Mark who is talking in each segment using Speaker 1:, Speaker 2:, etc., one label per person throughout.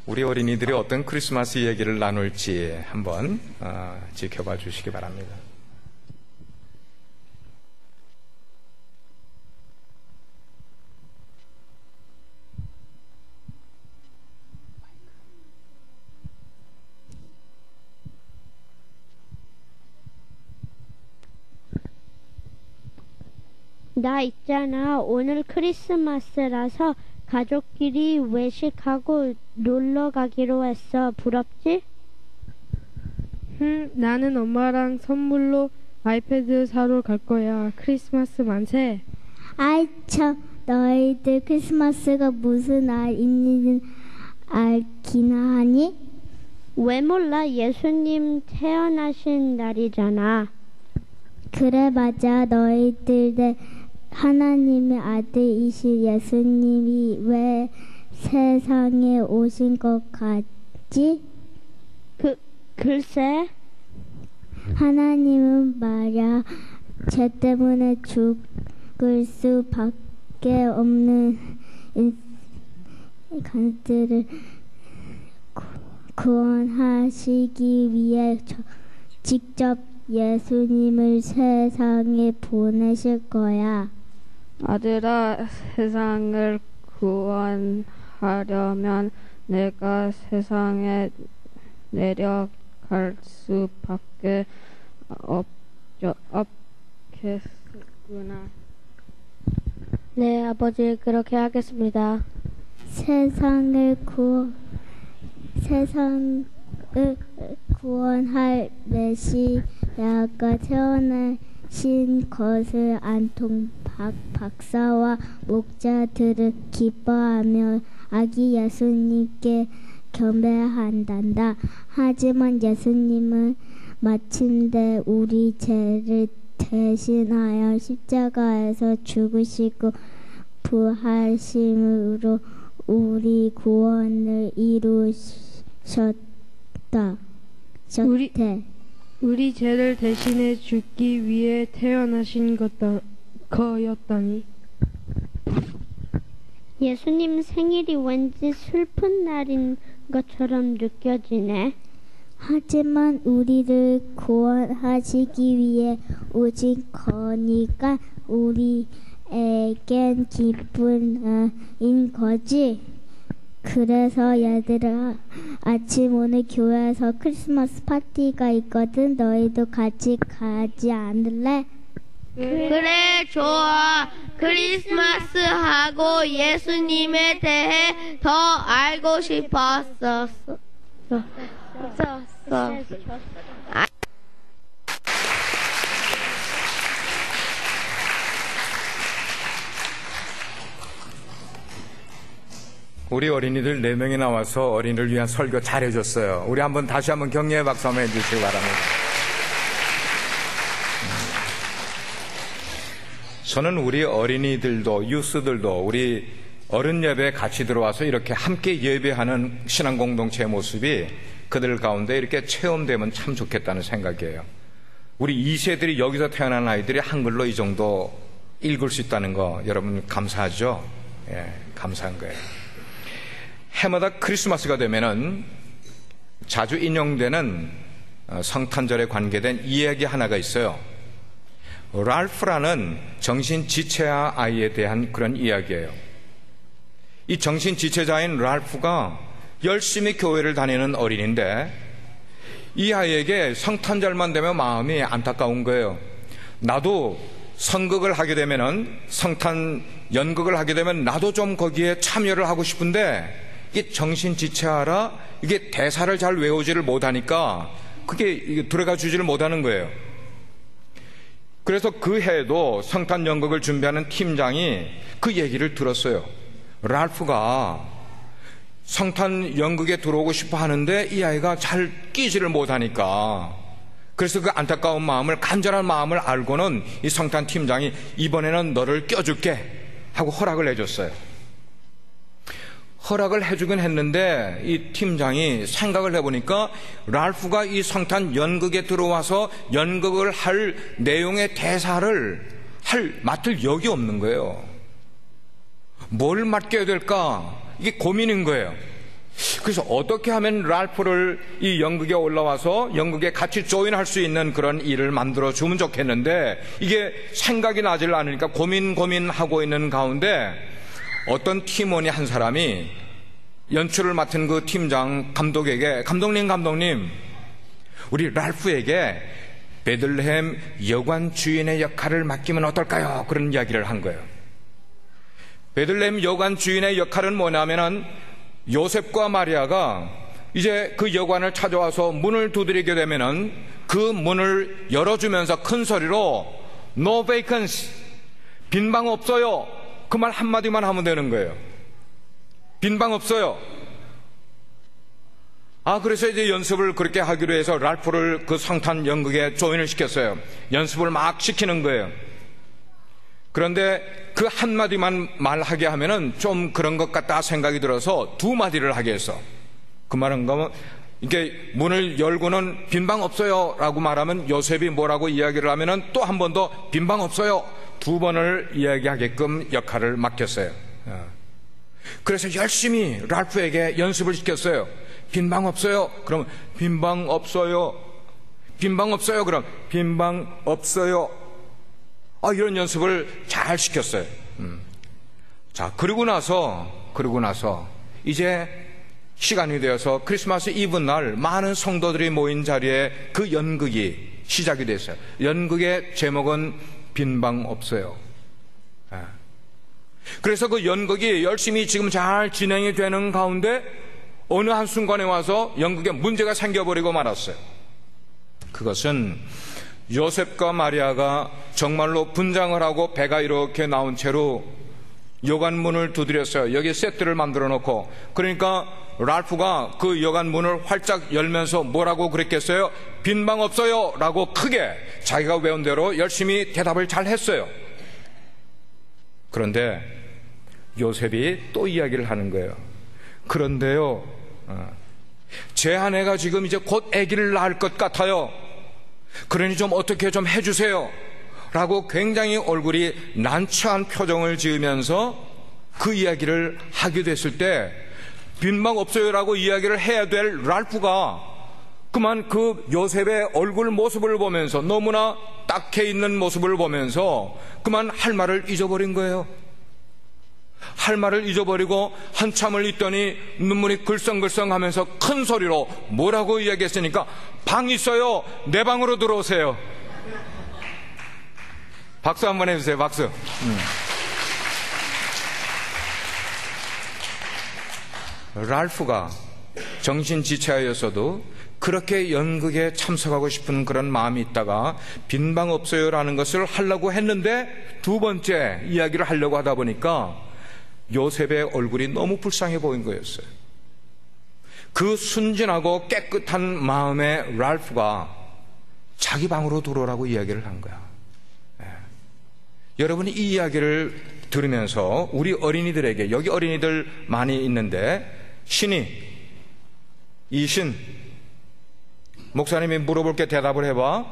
Speaker 1: 우리 어린이들이 어떤 크리스마스 얘기를 나눌지 한번 지켜봐 주시기 바랍니다.
Speaker 2: 나 있잖아. 오늘 크리스마스라서 가족끼리 외식하고 놀러 가기로 했어. 부럽지?
Speaker 3: 나는 엄마랑 선물로 아이패드 사러 갈 거야. 크리스마스 만세.
Speaker 4: 아이 참, 너희들 크리스마스가 무슨 날인지는 알기나 하니?
Speaker 2: 왜 몰라? 예수님 태어나신 날이잖아.
Speaker 4: 그래 맞아. 너희들 하나님의 아들이신 예수님이 왜 세상에 오신 것 같지?
Speaker 2: 글쎄.
Speaker 4: 하나님은 말야 죄 때문에 죽을 수밖에 없는 인간들을 구원하시기 위해 직접 예수님을 세상에 보내실 거야.
Speaker 3: 아들아, 세상을 구원하려면 내가 세상에 내려갈 수밖에 없겠구나.
Speaker 2: 네, 아버지, 그렇게 하겠습니다.
Speaker 4: 세상을 구원할 메시아가 태어나신 것을 안통 박사와 목자들은 기뻐하며 아기 예수님께 경배한단다. 하지만 예수님은 마침내 우리 죄를 대신하여 십자가에서 죽으시고 부활하심으로 우리 구원을 이루셨다.
Speaker 3: 우리 죄를 대신해 죽기 위해 태어나신 거였다니.
Speaker 2: 예수님 생일이 왠지 슬픈 날인 것처럼 느껴지네.
Speaker 4: 하지만 우리를 구원하시기 위해 오신 거니까 우리에겐 기쁜 날인 거지. 그래서 얘들아, 아침 오늘 교회에서 크리스마스 파티가 있거든. 너희도 같이 가지 않을래?
Speaker 5: 그래, 좋아. 크리스마스 하고 예수님에 대해 더 알고 싶었어.
Speaker 1: 우리 어린이들 4명이 나와서 어린이를 위한 설교 잘해줬어요. 우리 다시 한번 격려의 박수 한번 해주시기 바랍니다. 저는 우리 어린이들도 유스들도 우리 어른 예배에 같이 들어와서 이렇게 함께 예배하는 신앙 공동체의 모습이 그들 가운데 이렇게 체험되면 참 좋겠다는 생각이에요. 우리 2세들이 여기서 태어난 아이들이 한글로 이 정도 읽을 수 있다는 거 여러분 감사하죠? 예, 감사한 거예요. 해마다 크리스마스가 되면은 자주 인용되는 성탄절에 관계된 이야기 하나가 있어요. 랄프라는 정신지체아 아이에 대한 그런 이야기예요. 이 정신지체자인 랄프가 열심히 교회를 다니는 어린인데 이 아이에게 성탄절만 되면 마음이 안타까운 거예요. 나도 성극을 하게 되면은 성탄 연극을 하게 되면 나도 좀 거기에 참여를 하고 싶은데 이게 정신지체아라 이게 대사를 잘 외우지를 못하니까 그게 들어가 주지를 못하는 거예요. 그래서 그 해에도 성탄 연극을 준비하는 팀장이 그 얘기를 들었어요. 랄프가 성탄 연극에 들어오고 싶어 하는데 이 아이가 잘 끼지를 못하니까 그래서 그 안타까운 마음을 간절한 마음을 알고는 이 성탄 팀장이 이번에는 너를 껴줄게 하고 허락을 해줬어요. 허락을 해주긴 했는데 이 팀장이 생각을 해보니까 랄프가 이 성탄 연극에 들어와서 연극을 할 내용의 대사를 맡을 역이 없는 거예요. 뭘 맡겨야 될까? 이게 고민인 거예요. 그래서 어떻게 하면 랄프를 이 연극에 올라와서 연극에 같이 조인할 수 있는 그런 일을 만들어 주면 좋겠는데 이게 생각이 나질 않으니까 고민하고 있는 가운데 어떤 팀원이 한 사람이 연출을 맡은 그 팀장 감독에게 감독님 우리 랄프에게 베들레헴 여관 주인의 역할을 맡기면 어떨까요? 그런 이야기를 한 거예요. 베들레헴 여관 주인의 역할은 뭐냐면은 요셉과 마리아가 이제 그 여관을 찾아와서 문을 두드리게 되면은 그 문을 열어주면서 큰 소리로 No vacancy, 빈방 없어요. 그 말 한마디만 하면 되는 거예요. 빈방 없어요. 그래서 이제 연습을 그렇게 하기로 해서 랄프를 그 성탄 연극에 조인을 시켰어요. 연습을 막 시키는 거예요. 그런데 그 한마디만 말하게 하면은 좀 그런 것 같다 생각이 들어서 두 마디를 하게 했어. 그 말은 거면 이게 문을 열고는 빈방 없어요 라고 말하면 요셉이 뭐라고 이야기를 하면은 또 한 번 더 빈방 없어요 두 번을 이야기하게끔 역할을 맡겼어요. 그래서 열심히 랄프에게 연습을 시켰어요. 빈방 없어요. 그러면 빈방 없어요. 빈방 없어요. 그럼 빈방 없어요. 이런 연습을 잘 시켰어요. 자, 그러고 나서 이제 시간이 되어서 크리스마스 이브 날 많은 성도들이 모인 자리에 그 연극이 시작이 됐어요. 연극의 제목은 빈방 없어요. 그래서 그 연극이 열심히 지금 잘 진행이 되는 가운데 어느 한순간에 와서 연극에 문제가 생겨버리고 말았어요. 그것은 요셉과 마리아가 정말로 분장을 하고 배가 이렇게 나온 채로 여관문을 두드렸어요. 여기 세트를 만들어 놓고. 그러니까 랄프가 그 여관문을 활짝 열면서 뭐라고 그랬겠어요? 빈방 없어요 라고 크게 자기가 외운 대로 열심히 대답을 잘 했어요. 그런데 요셉이 또 이야기를 하는 거예요. 그런데요, 제 아내가 지금 이제 곧 아기를 낳을 것 같아요. 그러니 좀 어떻게 좀 해주세요 라고 굉장히 얼굴이 난처한 표정을 지으면서 그 이야기를 하게 됐을 때 빈방 없어요 라고 이야기를 해야 될 랄프가 그만 그 요셉의 얼굴 모습을 보면서 너무나 딱해 있는 모습을 보면서 그만 할 말을 잊어버린 거예요. 할 말을 잊어버리고 한참을 있더니 눈물이 글썽글썽하면서 큰 소리로 뭐라고 이야기했으니까 방 있어요. 내 방으로 들어오세요. 박수 한번 해주세요. 박수. 랄프가 정신지체하였어도 그렇게 연극에 참석하고 싶은 그런 마음이 있다가 빈방 없어요라는 것을 하려고 했는데 두 번째 이야기를 하려고 하다 보니까 요셉의 얼굴이 너무 불쌍해 보인 거였어요. 그 순진하고 깨끗한 마음의 랄프가 자기 방으로 들어오라고 이야기를 한 거야. 여러분이 이 이야기를 들으면서 우리 어린이들에게, 여기 어린이들 많이 있는데 이신 목사님이 물어볼 게 대답해봐.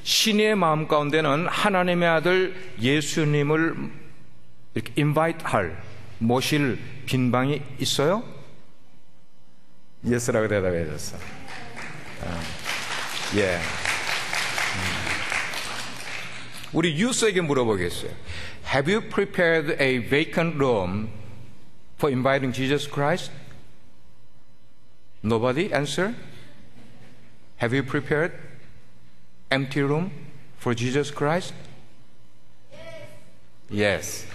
Speaker 1: 신이의 마음 가운데는 하나님의 아들 예수님을 이렇게 모실 빈방이 있어요? 예스라고 대답해 줬어. 예. 우리 유스에게 물어보겠어요. Have you prepared a vacant room for inviting Jesus Christ? Nobody answer? Have you prepared empty room for Jesus Christ? Yes.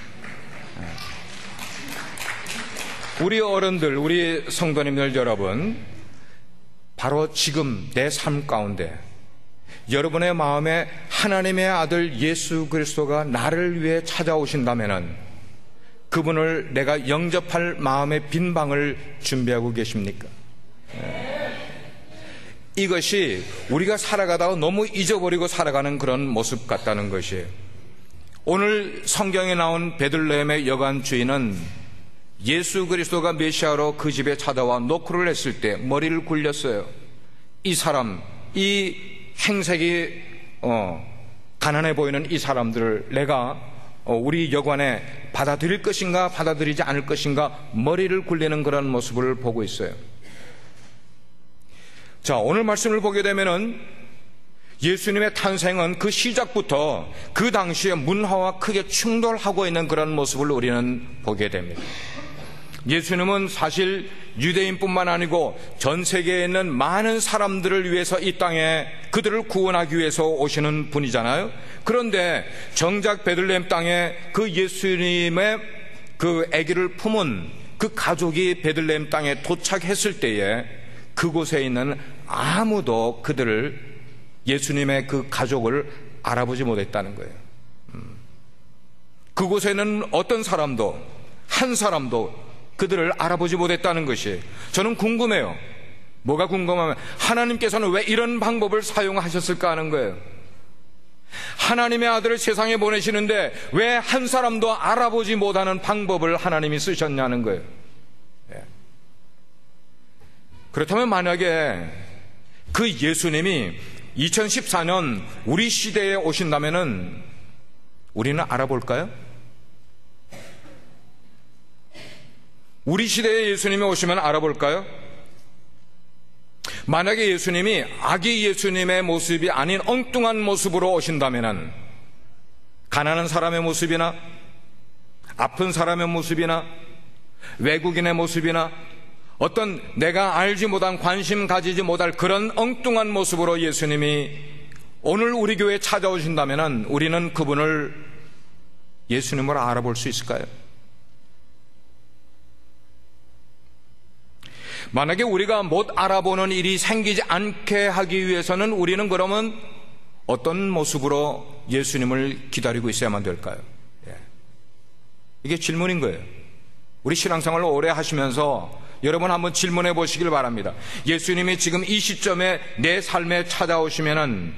Speaker 1: 우리 어른들, 우리 성도님들 여러분, 바로 지금 내 삶 가운데 여러분의 마음에 하나님의 아들 예수 그리스도가 나를 위해 찾아오신다면은 그분을 내가 영접할 마음의 빈방을 준비하고 계십니까? 이것이 우리가 살아가다가 너무 잊어버리고 살아가는 그런 모습 같다는 것이에요. 오늘 성경에 나온 베들레헴의 여관 주인은 예수 그리스도가 메시아로 그 집에 찾아와 노크를 했을 때 머리를 굴렸어요. 이 사람, 이 행색이 가난해 보이는 이 사람들을 내가 우리 여관에 받아들일 것인가 받아들이지 않을 것인가 머리를 굴리는 그런 모습을 보고 있어요. 자, 오늘 말씀을 보게 되면은 예수님의 탄생은 그 시작부터 그 당시의 문화와 크게 충돌하고 있는 그런 모습을 우리는 보게 됩니다. 예수님은 사실 유대인뿐만 아니고 전 세계에 있는 많은 사람들을 위해서 이 땅에 그들을 구원하기 위해서 오시는 분이잖아요. 그런데 정작 베들레헴 땅에 그 예수님의 그 아기를 품은 그 가족이 베들레헴 땅에 도착했을 때에 그곳에 있는 아무도 그들을 예수님의 그 가족을 알아보지 못했다는 거예요. 그곳에는 어떤 사람도 한 사람도 그들을 알아보지 못했다는 것이 저는 궁금해요. 뭐가 궁금하면 하나님께서는 왜 이런 방법을 사용하셨을까 하는 거예요. 하나님의 아들을 세상에 보내시는데 왜 한 사람도 알아보지 못하는 방법을 하나님이 쓰셨냐는 거예요. 그렇다면 만약에 그 예수님이 2014년 우리 시대에 오신다면은 우리는 알아볼까요? 우리 시대에 예수님이 오시면 알아볼까요? 만약에 예수님이 아기 예수님의 모습이 아닌 엉뚱한 모습으로 오신다면은 가난한 사람의 모습이나 아픈 사람의 모습이나 외국인의 모습이나 어떤 내가 알지 못한 관심 가지지 못할 그런 엉뚱한 모습으로 예수님이 오늘 우리 교회에 찾아오신다면 우리는 그분을 예수님으로 알아볼 수 있을까요? 만약에 우리가 못 알아보는 일이 생기지 않게 하기 위해서는 우리는 그러면 어떤 모습으로 예수님을 기다리고 있어야만 될까요? 이게 질문인 거예요. 우리 신앙생활을 오래 하시면서 여러분 한번 질문해 보시길 바랍니다. 예수님이 지금 이 시점에 내 삶에 찾아오시면은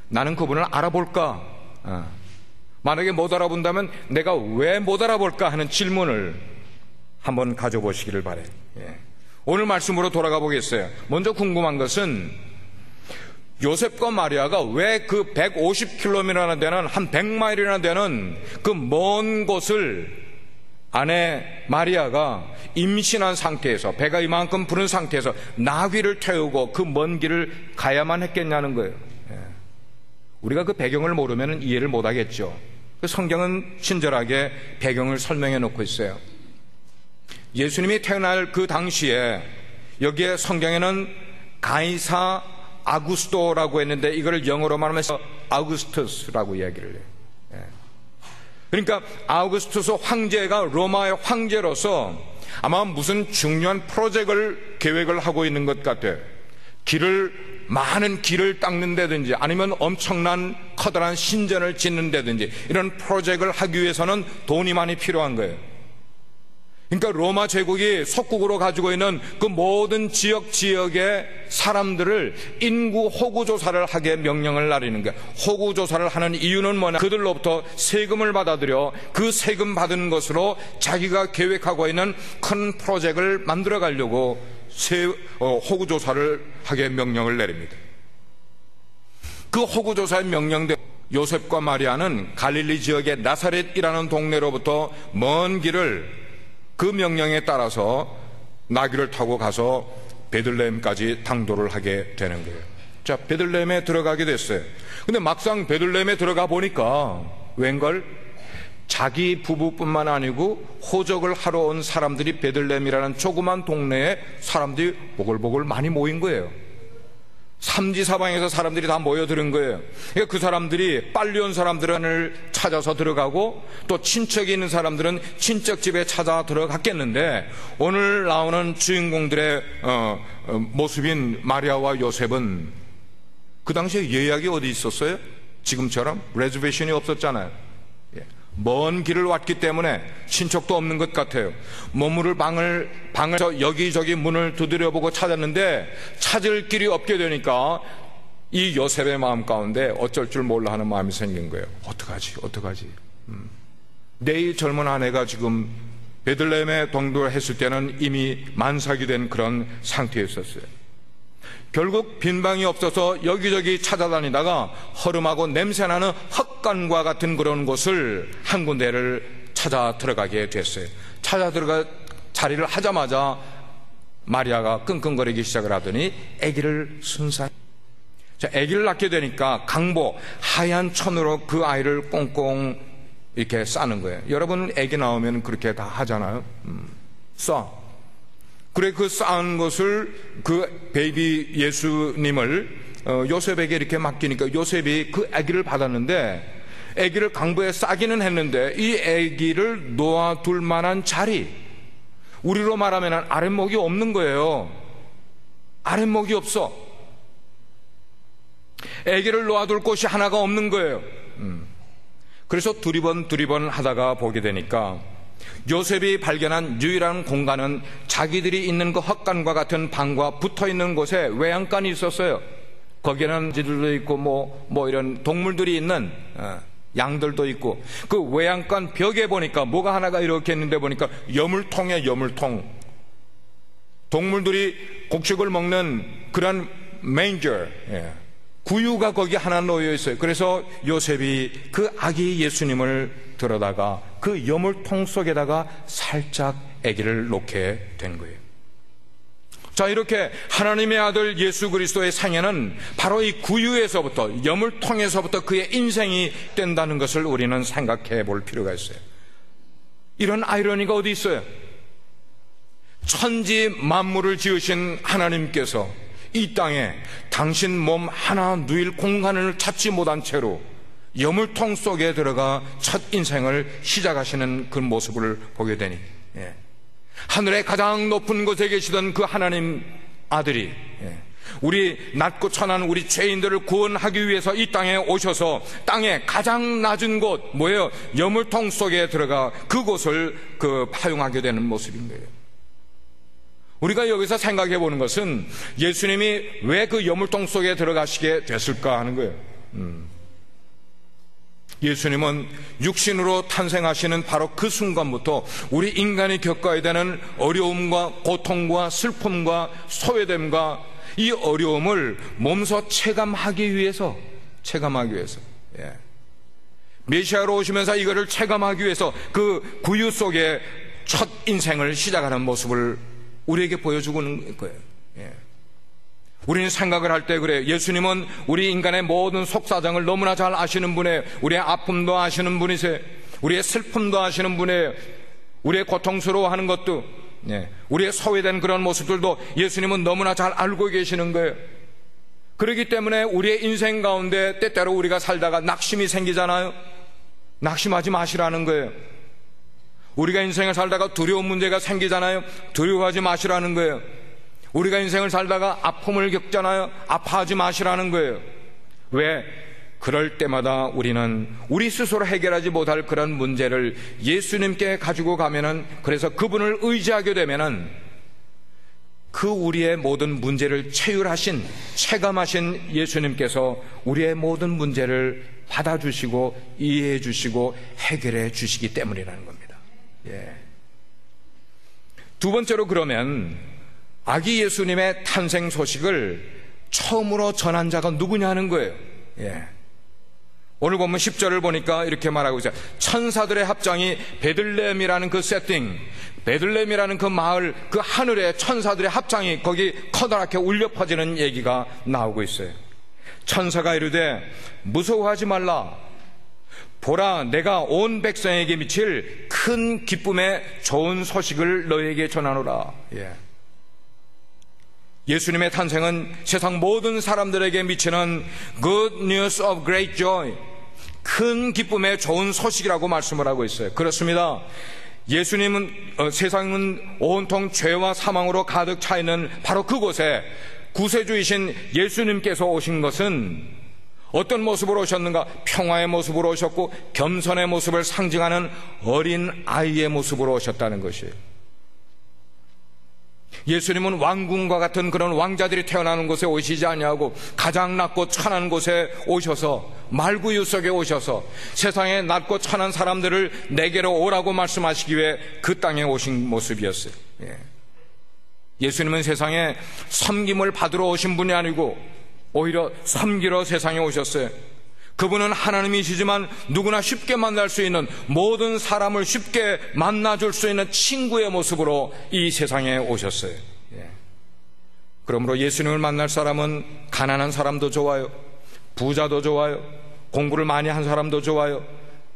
Speaker 1: 나는 그분을 알아볼까? 만약에 못 알아본다면 내가 왜 못 알아볼까 하는 질문을 한번 가져보시기를 바래요. 오늘 말씀으로 돌아가 보겠어요. 먼저 궁금한 것은 요셉과 마리아가 왜 그 150km나 되는 한 100마일이나 되는 그 먼 곳을 아내 마리아가 임신한 상태에서 배가 이만큼 부른 상태에서 나귀를 태우고 그 먼 길을 가야만 했겠냐는 거예요. 우리가 그 배경을 모르면 이해를 못하겠죠. 성경은 친절하게 배경을 설명해 놓고 있어요. 예수님이 태어날 그 당시에 여기에 성경에는 가이사 아구스토라고 했는데 이걸 영어로 말하면서 아우구스투스라고 이야기를 해요. 그러니까 아우구스투스 황제가 로마의 황제로서 아마 무슨 중요한 프로젝트를 계획을 하고 있는 것 같아요. 많은 길을 닦는다든지 아니면 엄청난 커다란 신전을 짓는다든지 이런 프로젝트를 하기 위해서는 돈이 많이 필요한 거예요. 그러니까 로마 제국이 속국으로 가지고 있는 그 모든 지역의 사람들을 인구 호구 조사를 하게 명령을 내리는 거예요. 호구 조사를 하는 이유는 뭐냐? 그들로부터 세금을 받아들여 그 세금 받은 것으로 자기가 계획하고 있는 큰 프로젝트를 만들어 가려고 호구 조사를 하게 명령을 내립니다. 그 호구 조사의 명령대로 요셉과 마리아는 갈릴리 지역의 나사렛이라는 동네로부터 먼 길을 그 명령에 따라서 나귀를 타고 가서 베들레헴까지 당도를 하게 되는 거예요. 자, 베들레헴에 들어가게 됐어요. 근데 막상 베들레헴에 들어가 보니까 웬걸 자기 부부뿐만 아니고 호적을 하러 온 사람들이 베들레헴이라는 조그만 동네에 사람들이 보글보글 많이 모인 거예요. 삼지사방에서 사람들이 다 모여드는 거예요. 그러니까 그 사람들이 빨리 온 사람들을 찾아서 들어가고 또 친척이 있는 사람들은 친척집에 찾아 들어갔겠는데 오늘 나오는 주인공들의 모습인 마리아와 요셉은 그 당시에 예약이 어디 있었어요? 지금처럼 레저베이션이 없었잖아요. 먼 길을 왔기 때문에 친척도 없는 것 같아요. 머무를 방을 여기저기 문을 두드려보고 찾았는데 찾을 길이 없게 되니까 이 요셉의 마음 가운데 어쩔 줄 몰라 하는 마음이 생긴 거예요. 어떡하지? 내 젊은 아내가 지금 베들레헴에 동도했을 때는 이미 만삭이 된 그런 상태였었어요. 결국 빈방이 없어서 여기저기 찾아다니다가 허름하고 냄새나는 헛간과 같은 그런 곳을 한 군데를 찾아 들어가게 됐어요. 찾아 들어가 자리를 하자마자 마리아가 끙끙거리기 시작을 하더니 아기를 순산. 자, 아기를 낳게 되니까 강보 하얀 천으로 그 아이를 꽁꽁 이렇게 싸는 거예요. 여러분 아기 나오면 그렇게 다 하잖아요. 싸. 그래 그 쌓은 것을 그 베이비 예수님을 요셉에게 이렇게 맡기니까 요셉이 그 아기를 받았는데 아기를 강보에 싸기는 했는데 이 아기를 놓아둘 만한 자리, 우리로 말하면 아랫목이 없는 거예요. 아랫목이 없어. 아기를 놓아둘 곳이 하나가 없는 거예요. 그래서 두리번 하다가 보게 되니까 요셉이 발견한 유일한 공간은 자기들이 있는 그 헛간과 같은 방과 붙어있는 곳에 외양간이 있었어요. 거기에는 지들도 있고 뭐 이런 동물들이 있는 양들도 있고, 그 외양간 벽에 보니까 뭐가 하나가 이렇게 있는데 보니까 여물통이에요. 여물통. 동물들이 곡식을 먹는 그런 메인저, 구유가 거기 하나 놓여 있어요. 그래서 요셉이 그 아기 예수님을 들어다가 그 여물통 속에다가 살짝 아기를 놓게 된 거예요. 자, 이렇게 하나님의 아들 예수 그리스도의 생애는 바로 이 구유에서부터, 여물통에서부터 그의 인생이 된다는 것을 우리는 생각해 볼 필요가 있어요. 이런 아이러니가 어디 있어요? 천지 만물을 지으신 하나님께서 이 땅에 당신 몸 하나 누일 공간을 찾지 못한 채로 여물통 속에 들어가 첫 인생을 시작하시는 그 모습을 보게 되니, 하늘의 가장 높은 곳에 계시던 그 하나님 아들이 우리 낮고 천한 우리 죄인들을 구원하기 위해서 이 땅에 오셔서 땅의 가장 낮은 곳, 뭐예요? 여물통 속에 들어가 그곳을 파용하게 되는 모습인 거예요. 우리가 여기서 생각해 보는 것은 예수님이 왜 그 여물통 속에 들어가시게 됐을까 하는 거예요. 예수님은 육신으로 탄생하시는 바로 그 순간부터 우리 인간이 겪어야 되는 어려움과 고통과 슬픔과 소외됨과 이 어려움을 몸소 체감하기 위해서 메시아로 오시면서 이거를 체감하기 위해서 그 구유 속에 첫 인생을 시작하는 모습을 우리에게 보여주는 거예요. 우리는 생각을 할 때 그래요. 예수님은 우리 인간의 모든 속사정을 너무나 잘 아시는 분이에요. 우리의 아픔도 아시는 분이세요. 우리의 슬픔도 아시는 분이에요. 우리의 고통스러워하는 것도, 우리의 소외된 그런 모습들도 예수님은 너무나 잘 알고 계시는 거예요. 그렇기 때문에 우리의 인생 가운데 때때로 우리가 살다가 낙심이 생기잖아요. 낙심하지 마시라는 거예요. 우리가 인생을 살다가 두려운 문제가 생기잖아요. 두려워하지 마시라는 거예요. 우리가 인생을 살다가 아픔을 겪잖아요. 아파하지 마시라는 거예요. 왜? 그럴 때마다 우리는 우리 스스로 해결하지 못할 그런 문제를 예수님께 가지고 가면은, 그래서 그분을 의지하게 되면은 그 우리의 모든 문제를 체감하신 예수님께서 우리의 모든 문제를 받아주시고 이해해 주시고 해결해 주시기 때문이라는 겁니다. 두 번째로, 그러면 아기 예수님의 탄생 소식을 처음으로 전한 자가 누구냐 하는 거예요. 오늘 보면 10절을 보니까 이렇게 말하고 있어요. 천사들의 합장이 베들레헴이라는 그 세팅, 베들레헴이라는 그 마을, 그 하늘에 천사들의 합장이 거기 커다랗게 울려 퍼지는 얘기가 나오고 있어요. 천사가 이르되 무서워하지 말라. 보라, 내가 온 백성에게 미칠 큰 기쁨의 좋은 소식을 너에게 전하노라. 예수님의 탄생은 세상 모든 사람들에게 미치는 good news of great joy, 큰 기쁨의 좋은 소식이라고 말씀을 하고 있어요. 그렇습니다. 예수님은 세상은 온통 죄와 사망으로 가득 차 있는 바로 그곳에 구세주이신 예수님께서 오신 것은 어떤 모습으로 오셨는가? 평화의 모습으로 오셨고 겸손의 모습을 상징하는 어린 아이의 모습으로 오셨다는 것이에요. 예수님은 왕궁과 같은 그런 왕자들이 태어나는 곳에 오시지 아니하고 가장 낮고 천한 곳에 오셔서 말구유 속에 오셔서 세상에 낮고 천한 사람들을 내게로 오라고 말씀하시기 위해 그 땅에 오신 모습이었어요. 예수님은 세상에 섬김을 받으러 오신 분이 아니고 오히려 섬기러 세상에 오셨어요. 그분은 하나님이시지만 누구나 쉽게 만날 수 있는, 모든 사람을 쉽게 만나줄 수 있는 친구의 모습으로 이 세상에 오셨어요. 그러므로 예수님을 만날 사람은 가난한 사람도 좋아요, 부자도 좋아요, 공부를 많이 한 사람도 좋아요,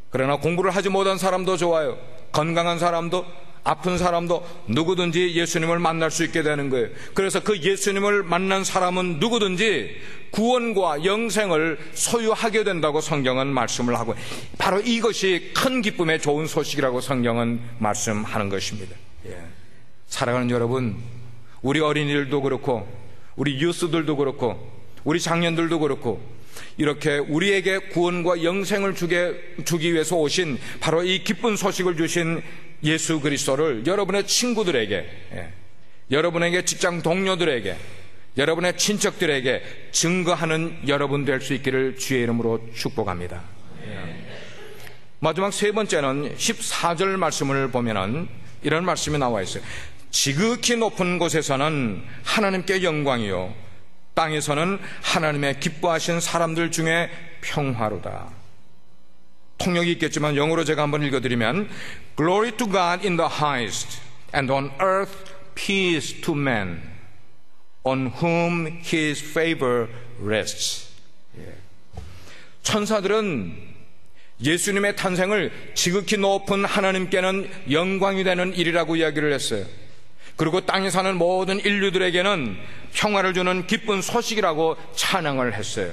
Speaker 1: 그러나 공부를 하지 못한 사람도 좋아요, 건강한 사람도 아픈 사람도 누구든지 예수님을 만날 수 있게 되는 거예요. 그래서 그 예수님을 만난 사람은 누구든지 구원과 영생을 소유하게 된다고 성경은 말씀을 하고, 바로 이것이 큰 기쁨의 좋은 소식이라고 성경은 말씀하는 것입니다. 사랑하는 여러분, 우리 어린이들도 그렇고 우리 유스들도 그렇고 우리 장년들도 그렇고 이렇게 우리에게 구원과 영생을 주기 위해서 오신 바로 이 기쁜 소식을 주신 예수 그리스도를 여러분의 친구들에게, 여러분에게 직장 동료들에게, 여러분의 친척들에게 증거하는 여러분 될 수 있기를 주의 이름으로 축복합니다. 마지막 세 번째는 14절 말씀을 보면은 이런 말씀이 나와 있어요. 지극히 높은 곳에서는 하나님께 영광이요, 땅에서는 하나님의 기뻐하신 사람들 중에 평화로다. 통역이 있겠지만 영어로 제가 한번 읽어드리면 Glory to God in the highest, and on earth peace to men, on whom His favor rests. 천사들은 예수님의 탄생을 지극히 높은 하나님께는 영광이 되는 일이라고 이야기를 했어요. 그리고 땅에 사는 모든 인류들에게는 평화를 주는 기쁜 소식이라고 찬양을 했어요.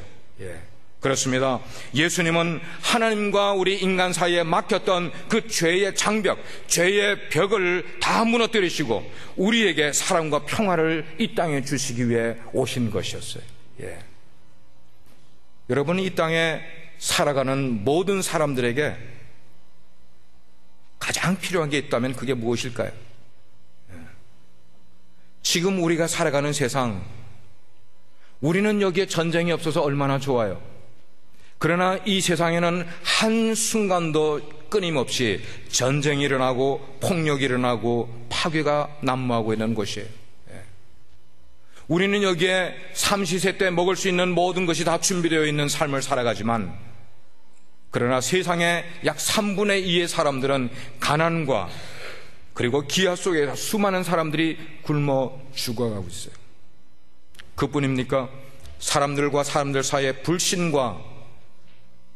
Speaker 1: 그렇습니다. 예수님은 하나님과 우리 인간 사이에 막혔던 그 죄의 장벽, 죄의 벽을 다 무너뜨리시고 우리에게 사랑과 평화를 이 땅에 주시기 위해 오신 것이었어요. 여러분, 이 땅에 살아가는 모든 사람들에게 가장 필요한 게 있다면 그게 무엇일까요? 지금 우리가 살아가는 세상, 우리는 여기에 전쟁이 없어서 얼마나 좋아요. 그러나 이 세상에는 한순간도 끊임없이 전쟁이 일어나고 폭력이 일어나고 파괴가 난무하고 있는 곳이에요. 우리는 여기에 삼시세 때 먹을 수 있는 모든 것이 다 준비되어 있는 삶을 살아가지만, 그러나 세상의 약 3분의 2의 사람들은 가난과 그리고 기아 속에서 수많은 사람들이 굶어 죽어가고 있어요. 그뿐입니까? 사람들과 사람들 사이에 불신과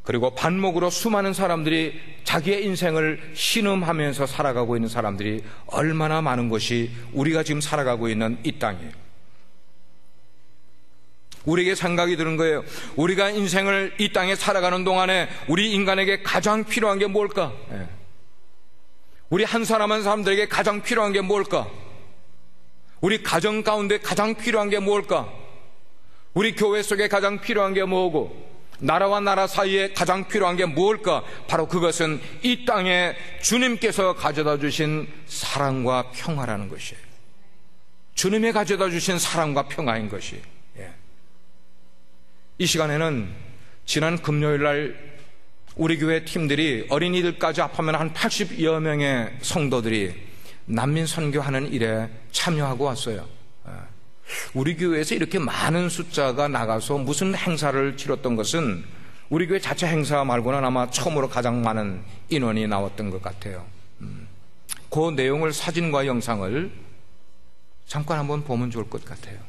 Speaker 1: 그리고 반목으로 수많은 사람들이 자기의 인생을 신음하면서 살아가고 있는 사람들이 얼마나 많은 것이 우리가 지금 살아가고 있는 이 땅이에요. 우리에게 생각이 드는 거예요. 우리가 인생을 이 땅에 살아가는 동안에 우리 인간에게 가장 필요한 게 뭘까? 우리 한 사람 한 사람들에게 가장 필요한 게 뭘까? 우리 가정 가운데 가장 필요한 게 뭘까? 우리 교회 속에 가장 필요한 게 뭐고, 나라와 나라 사이에 가장 필요한 게 뭘까? 바로 그것은 이 땅에 주님께서 가져다 주신 사랑과 평화라는 것이에요. 주님이 가져다 주신 사랑과 평화인 것이. 이 시간에는 지난 금요일 날 우리 교회 팀들이 어린이들까지 합하면 한 80여 명의 성도들이 난민 선교하는 일에 참여하고 왔어요. 우리 교회에서 이렇게 많은 숫자가 나가서 무슨 행사를 치렀던 것은 우리 교회 자체 행사 말고는 아마 처음으로 가장 많은 인원이 나왔던 것 같아요. 그 내용을, 사진과 영상을 잠깐 한번 보면 좋을 것 같아요.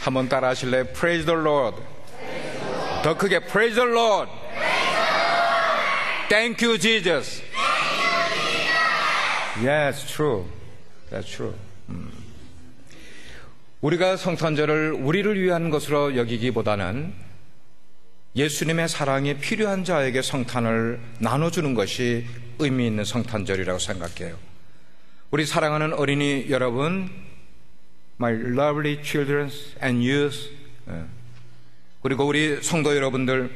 Speaker 1: 한번 따라 하실래요? Praise the Lord. 더 크게 Praise the Lord. Thank you, Jesus. Yes, true. That's true. 우리가 성탄절을 우리를 위한 것으로 여기기보다는 예수님의 사랑이 필요한 자에게 성탄을 나눠주는 것이 의미 있는 성탄절이라고 생각해요. 우리 사랑하는 어린이 여러분, My lovely children and youth, 그리고 우리 성도 여러분들,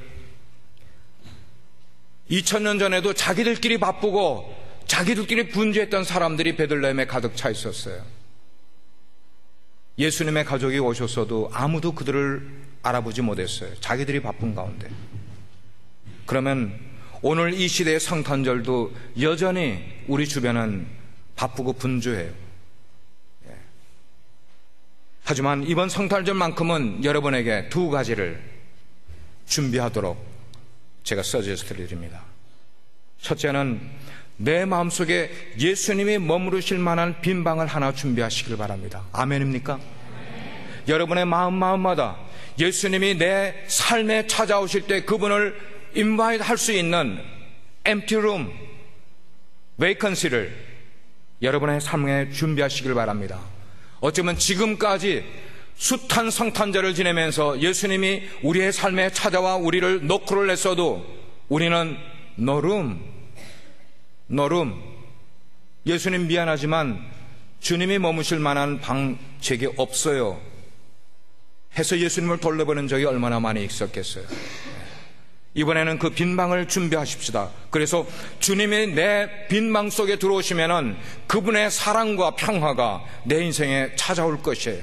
Speaker 1: 2000년 전에도 자기들끼리 바쁘고 자기들끼리 분주했던 사람들이 베들레헴에 가득 차 있었어요. 예수님의 가족이 오셨어도 아무도 그들을 알아보지 못했어요. 자기들이 바쁜 가운데. 그러면 오늘 이 시대의 성탄절도 여전히 우리 주변은 바쁘고 분주해요. 하지만 이번 성탄절만큼은 여러분에게 두 가지를 준비하도록 제가 서제스트를 드립니다. 첫째는 내 마음속에 예수님이 머무르실 만한 빈방을 하나 준비하시길 바랍니다. 아멘입니까? 여러분의 마음마다 예수님이 내 삶에 찾아오실 때 그분을 인바이트 할 수 있는 empty room, vacancy를 여러분의 삶에 준비하시길 바랍니다. 어쩌면 지금까지 숱한 성탄절을 지내면서 예수님이 우리의 삶에 찾아와 우리를 노크를 했어도 우리는 no room, 예수님 미안하지만 주님이 머무실 만한 방 제게 없어요 해서 예수님을 돌려보낸 적이 얼마나 많이 있었겠어요. 이번에는 그 빈방을 준비하십시다. 그래서 주님이 내 빈방 속에 들어오시면은 그분의 사랑과 평화가 내 인생에 찾아올 것이에요.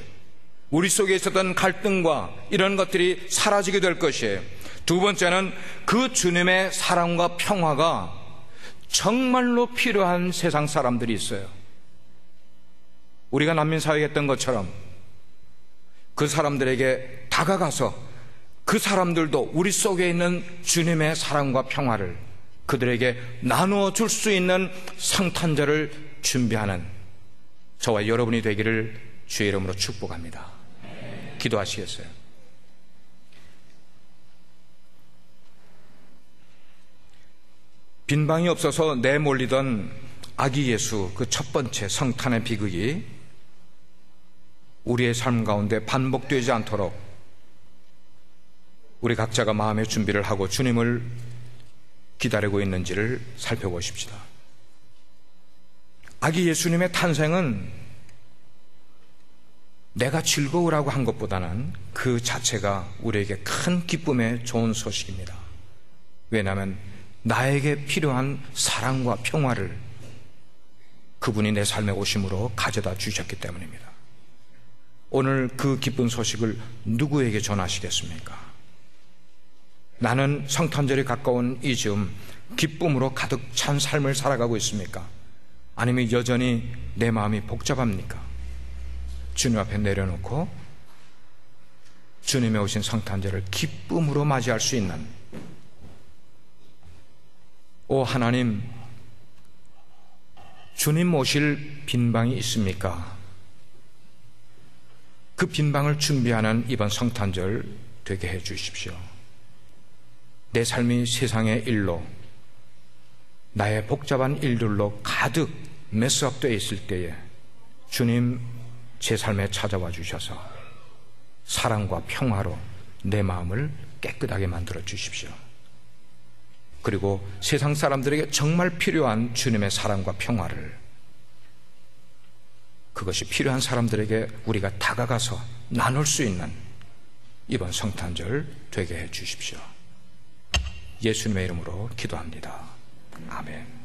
Speaker 1: 우리 속에 있었던 갈등과 이런 것들이 사라지게 될 것이에요. 두 번째는 그 주님의 사랑과 평화가 정말로 필요한 세상 사람들이 있어요. 우리가 난민사역했던 것처럼 그 사람들에게 다가가서 그 사람들도 우리 속에 있는 주님의 사랑과 평화를 그들에게 나누어 줄 수 있는 성탄절을 준비하는 저와 여러분이 되기를 주의 이름으로 축복합니다. 기도하시겠어요? 빈방이 없어서 내몰리던 아기 예수 그 첫 번째 성탄의 비극이 우리의 삶 가운데 반복되지 않도록 우리 각자가 마음의 준비를 하고 주님을 기다리고 있는지를 살펴보십시다. 아기 예수님의 탄생은 내가 즐거우라고 한 것보다는 그 자체가 우리에게 큰 기쁨의 좋은 소식입니다. 왜냐하면 나에게 필요한 사랑과 평화를 그분이 내 삶에 오심으로 가져다 주셨기 때문입니다. 오늘 그 기쁜 소식을 누구에게 전하시겠습니까? 나는 성탄절이 가까운 이 즈음 기쁨으로 가득 찬 삶을 살아가고 있습니까? 아니면 여전히 내 마음이 복잡합니까? 주님 앞에 내려놓고 주님의 오신 성탄절을 기쁨으로 맞이할 수 있는, 오 하나님, 주님 모실 빈방이 있습니까? 그 빈방을 준비하는 이번 성탄절 되게 해 주십시오. 내 삶이 세상의 일로, 나의 복잡한 일들로 가득 메스업되어 있을 때에 주님 제 삶에 찾아와 주셔서 사랑과 평화로 내 마음을 깨끗하게 만들어 주십시오. 그리고 세상 사람들에게 정말 필요한 주님의 사랑과 평화를, 그것이 필요한 사람들에게 우리가 다가가서 나눌 수 있는 이번 성탄절 되게 해 주십시오. 예수님의 이름으로 기도합니다. 아멘.